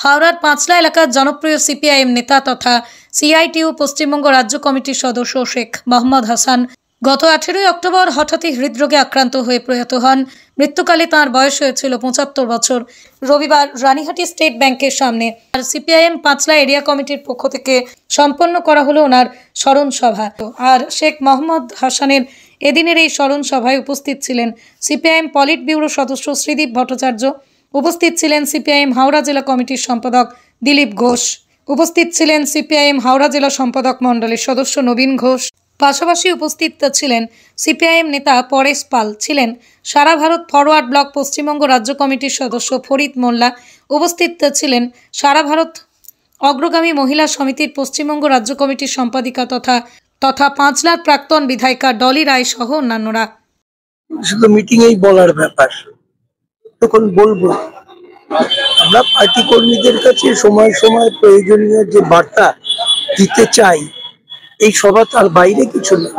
হাওড়ার পাঁচলা এলাকার জনপ্রিয় সিপিআইএম নেতা তথা সিআইটিইউ পশ্চিমবঙ্গ রাজ্য কমিটির সদস্য শেখ মোহাম্মদ হাসান গত 18 অক্টোবর হঠাৎই হৃদরোগে আক্রান্ত হয়ে প্রয়াত হন। মৃত্যুকালে তাঁর বয়স হয়েছিল 75 বছর। রবিবার রানীহাটি স্টেট ব্যাংকের সামনে সিপিআইএম পাঁচলা এরিয়া কমিটির পক্ষ থেকে সম্পন্ন করা হলো ওনার স্মরণ সভা। আর শেখ মোহাম্মদ হাসানের এদিনের এই স্মরণ সভায় উপস্থিত ছিলেন সিপিআইএম পলিট ব্যুরো সদস্য শ্রীদীপ ভট্টাচার্য, উপস্থিত ছিলেন সিপিআইএম হাওড়া জেলা কমিটির সম্পাদক দিলীপ ঘোষ, উপস্থিত ছিলেন সিপিআইএম হাওড়া জেলা সম্পাদক মণ্ডলীর সদস্য নবীন ঘোষ। পাশাপাশি উপস্থিত ছিলেন সিপিআইএম নেতা পরেশ পাল, ছিলেন সারা ভারত ফরওয়ার্ড ব্লক পশ্চিমবঙ্গ রাজ্য কমিটির সদস্য ফরিদ মোল্লা, উপস্থিত ছিলেন সারা ভারত অগ্রগামী মহিলা সমিতির পশ্চিমবঙ্গ রাজ্য কমিটির সম্পাদিকা তথা পাঁচলার প্রাক্তন বিধায়িকা ডলি রায় সহ অন্যান্যরা। শুধু মিটিং এই বলার ব্যাপার, তখন বলবো আমরা পার্টি কর্মীদের কাছে সময় সময় প্রয়োজনীয় যে বার্তা দিতে চাই, এই সভা তার বাইরে কিছু না।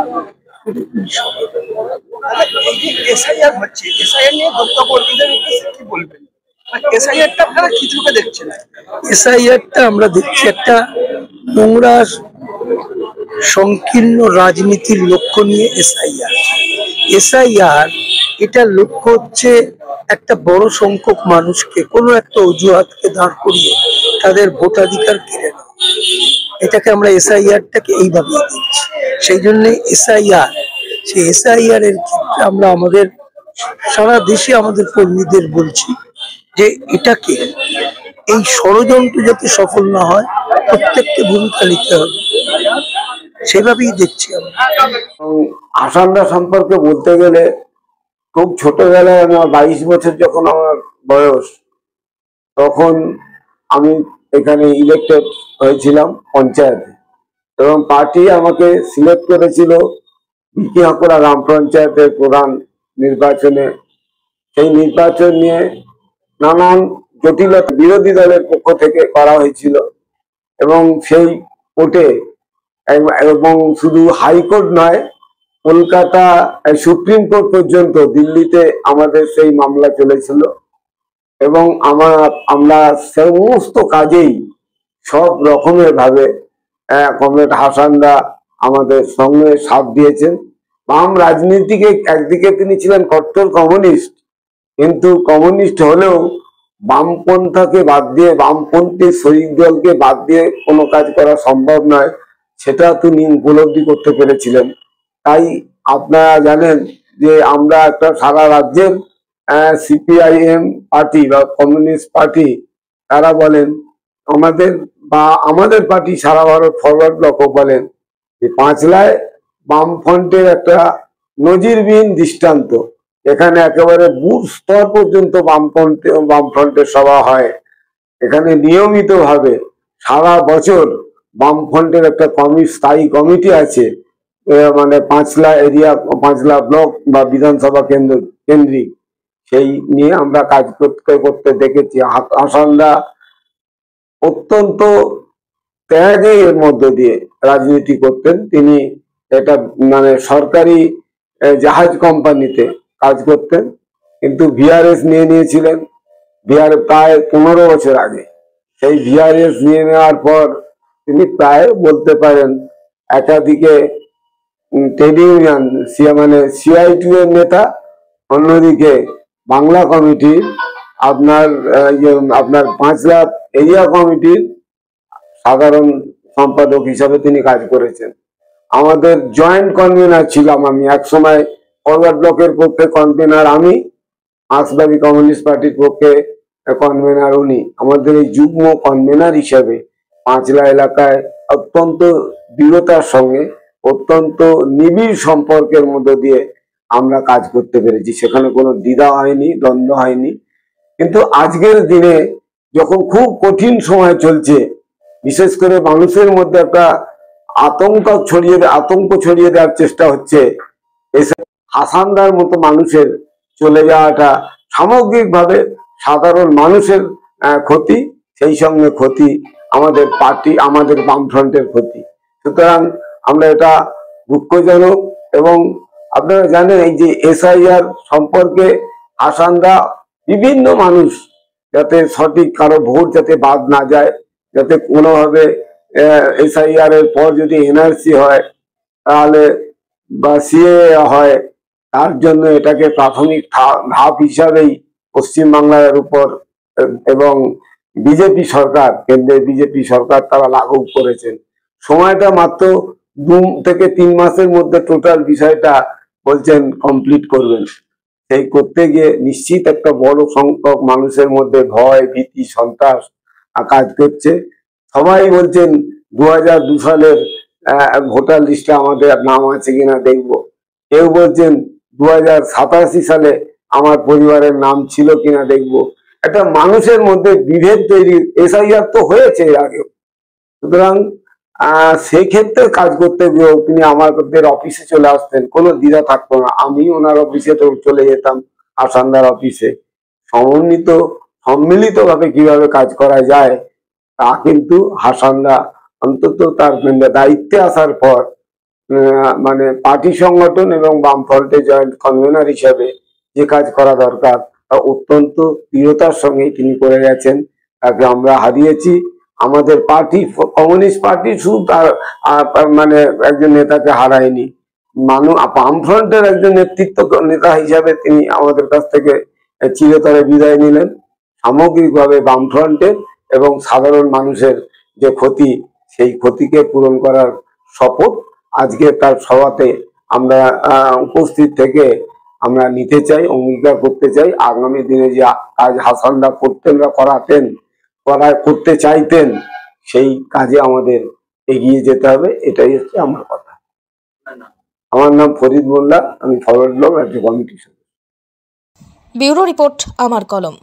এসআইআরটা আমরা দেখছি একটা নোংরা সংকীর্ণ রাজনীতির লক্ষ্য নিয়ে এসআইআর এটা লক্ষ্য হচ্ছে একটা বড় সংখ্যক মানুষকে কোনো একটা অজুহাতকে দাঁড় করিয়ে তাদের ভোটাধিকার কেড়ে নেওয়া। এটাকে আমরা এসআইআরটাকে এইভাবে দেখছি। সেই জন্য এসআইআর এর ক্ষেত্রে আমরা আমাদের সারা দেশে আমাদের কর্মীদের বলছি যে এটাকে এই ষড়যন্ত্র যাতে সফল না হয় প্রত্যেককে ভূমিকা নিতে হবে, সেভাবেই দেখছি আমরা। হাসানদা সম্পর্কে বলতে গেলে খুব ছোটবেলায়, আমার 22 বছর যখন আমার বয়স, তখন আমি এখানে ইলেক্টেড হয়েছিলাম পঞ্চায়েতে, এবং পার্টি আমাকে সিলেক্ট করেছিল বিকিহাকুড়া গ্রাম পঞ্চায়েতের প্রধান নির্বাচনে। সেই নির্বাচন নিয়ে নানান জটিলতা বিরোধী দলের পক্ষ থেকে করা হয়েছিল, এবং সেই কোর্টে, এবং শুধু হাইকোর্ট নয়, কলকাতা সুপ্রিম কোর্ট পর্যন্ত দিল্লিতে আমাদের সেই মামলা চলেছিল। এবং আমরা সমস্ত কাজেই সব রকমের ভাবে কমরেড হাসানদা আমাদের সঙ্গে সাথ দিয়েছেন। বাম রাজনীতিকে একদিকে তিনি ছিলেন কট্টর কমিউনিস্ট, কিন্তু কমিউনিস্ট হলেও বামপন্থাকে বাদ দিয়ে, বামপন্থী শরিক দলকে বাদ দিয়ে কোনো কাজ করা সম্ভব নয়, সেটা তিনি উপলব্ধি করতে পেরেছিলেন। তাই আপনারা জানেন যে আমরা একটা সারা রাজ্যের সিপিআইএম পার্টি বা কমিউনিস্ট পার্টি, তারা বলেন আমাদের পার্টি সারা ভারত ফরওয়ার্ড ব্লকও বলেন যে পাঁচলায় বামফ্রন্টের একটা নজিরবিহীন দৃষ্টান্ত। এখানে একেবারে বুথ স্তর পর্যন্ত বামফ্রন্টের সভা হয়। এখানে নিয়মিত ভাবে সারা বছর বামফ্রন্টের একটা স্থায়ী কমিটি আছে, মানে পাঁচলা এরিয়া, পাঁচলা ব্লক বা বিধানসভা কেন্দ্রিক। সেই নিয়ে আমরা কাজ করতে দেখেছি। হাসানদা অত্যন্ত ত্যাগের মধ্য দিয়ে রাজনীতি করতেন। তিনি এটা মানে সরকারি জাহাজ কোম্পানিতে কাজ করতেন, কিন্তু ভিআরএস নিয়ে নিয়েছিলেন প্রায় 15 বছর আগে। সেই ভিআরএস নিয়ে নেওয়ার পর তিনি প্রায় বলতে পারেন একাদিকে ট্রেড ইউনিয়ন, মানে সিআইটিইউ এর নেতা, অন্যদিকে বাংলা কমিটির আপনার পাঁচলা এরিয়া কমিটির সাধারণ সম্পাদক হিসাবে তিনি কাজ করেছেন। আমাদের জয়েন্ট কনভেনার ছিলাম আমি একসময়, ফরওয়ার্ড ব্লকের পক্ষে কনভেনার আমি, মার্ক্সবাদী কমিউনিস্ট পার্টির পক্ষে কনভেনার উনি। আমাদের এই যুগ্ম কনভেনার হিসাবে পাঁচলা এলাকায় অত্যন্ত দৃঢ়তার সঙ্গে, অত্যন্ত নিবিড় সম্পর্কের মধ্য দিয়ে আমরা কাজ করতে পেরেছি। সেখানে কোনো দ্বিধা হয়নি, দ্বন্দ্ব হয়নি। কিন্তু আজকের দিনে যখন খুব কঠিন সময় চলছে, বিশেষ করে মানুষের মধ্যে একটা আতঙ্ক ছড়িয়ে দেওয়ার চেষ্টা হচ্ছে, হাসানদার মতো মানুষের চলে যাওয়াটা সামগ্রিকভাবে সাধারণ মানুষের ক্ষতি, সেই সঙ্গে ক্ষতি আমাদের পার্টি, আমাদের বামফ্রন্টের ক্ষতি। সুতরাং আমরা এটা দুঃখজনক। এবং আপনারা জানেন এই যে এসআইআর সম্পর্কে হাসানদা বিভিন্ন মানুষ যাতে সঠিক কারো ভোট যাতে বাদ না যায়, যাতে কোনোভাবে SIR এর পর যদি NRC হয় তাহলে বা CA হয়, তার জন্য এটাকে প্রাথমিক ধাপ হিসাবেই পশ্চিমবাংলার উপর এবং বিজেপি সরকার, কেন্দ্রের বিজেপি সরকার তারা লাগু করেছেন। সময়টা মাত্র 2 থেকে 3 মাসের মধ্যে টোটাল বিষয়টা বলছেন কমপ্লিট করবেন। সেই করতে গিয়ে নিশ্চিত একটা বড় সংখ্যক মানুষের মধ্যে ভয়, ভীতি, সন্ত্রাস কাজ করছে। সবাই বলছেন 2002 সালের ভোটার লিস্টে আমাদের নাম আছে কিনা দেখবো। কেউ বলছেন 2087 সালে আমার পরিবারের নাম ছিল কিনা দেখবো। একটা মানুষের মধ্যে বিভেদ তৈরি, SIR তো হয়েছে এর আগেও। সুতরাং সেই ক্ষেত্রে কাজ করতে গিয়েও তিনি আমাদের অফিসে চলে আসতেন, কোনো দ্বিধা থাকতো না। আমি ওনার অফিসে তো চলে যেতাম, আসানদার অফিসে। সম্মিলিত ভাবে কিভাবে কাজ করা যায় তা কিন্তু হাসানদা অন্তত তার দায়িত্বে আসার পর মানে পার্টি সংগঠন এবং বামফ্রন্টের জয়েন্ট কনভেনার হিসেবে যে কাজ করা দরকার তা অত্যন্ত দৃঢ়তার সঙ্গে তিনি করে গেছেন। তাকে আমরা হারিয়েছি। আমাদের পার্টি, কমিউনিস্ট পার্টি শুধু তার মানে একজন নেতাকে হারায়নি, বামফ্রন্টের একজন নেতৃত্ব নেতা হিসাবে তিনি আমাদের কাছ থেকে চিরতরে বিদায় নিলেন। সামগ্রিকভাবে বামফ্রন্টের এবং সাধারণ মানুষের যে ক্ষতি, সেই ক্ষতিকে পূরণ করার শপথ আজকে তার সভাতে আমরা উপস্থিত থেকে আমরা নিতে চাই, অঙ্গীকার করতে চাই। আগামী দিনে যে কাজ হাসানদা করতেন বা করতে চাইতেন, সেই কাজে আমাদের এগিয়ে যেতে হবে। এটাই হচ্ছে আমার কথা। আমার নাম ফরিদ মোল্লা, আমি ফরওয়ার্ড ব্লক রাজ্য কমিটির সদস্য। ব্যুরো রিপোর্ট, আমার কলম।